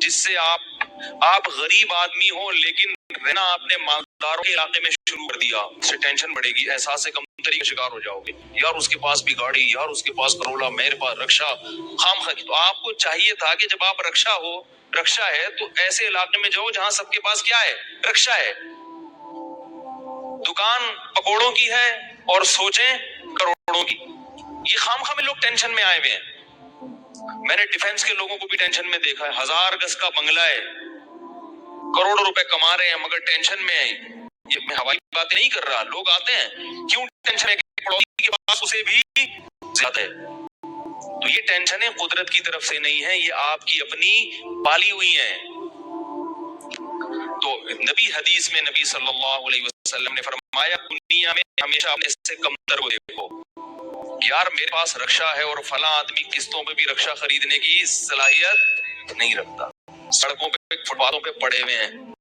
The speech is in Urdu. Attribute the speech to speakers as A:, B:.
A: جس سے آپ غریب آدمی ہو لیکن رہنا آپ نے مالداروں کے علاقے میں شروع کر دیا، اس سے ٹینشن بڑھے گی، احساس کمتری کا شکار ہو جاؤ گے، یار اس کے پاس بھی گاڑی، یار اس کے پاس کرولا، میرے پاس رکشا، خام خواہ۔ تو آپ کو چاہیے تھا کہ جب آپ رکشا ہے تو ایسے علاقے میں جاؤ جہاں سب کے پاس کیا ہے؟ رکشا ہے، دکان پکوڑوں کی ہے اور سوچیں کروڑوں کی۔ یہ خام خواہ میں لوگ ٹینشن میں آئے ہوئے ہیں۔ میں نے ڈیفنس کے لوگوں کو بھی ٹینشن میں دیکھا ہے، 1000 گز کا بنگلہ ہے، کروڑوں روپے کما رہے ہیں مگر ٹینشن میں ہیں۔ یہ میں ہوائی باتیں نہیں کر رہا، لوگ آتے ہیں کیوں ٹینشن ہے کہ پڑوسی کے پاس اسے بھی زیادہ ہے۔ تو یہ ٹینشنیں قدرت کی طرف سے نہیں ہیں، یہ آپ کی اپنی پالی ہوئی ہیں۔ تو حدیث میں نبی صلی اللہ علیہ وسلم نے فرمایا دنیا میں ہمیشہ اپنے سے کمتر کو دیکھو، یار میرے پاس رکشا ہے اور فلاں آدمی قسطوں پہ بھی رکشا خریدنے کی صلاحیت نہیں رکھتا، سڑکوں پہ فٹ پاتھوں پہ پڑے ہوئے ہیں،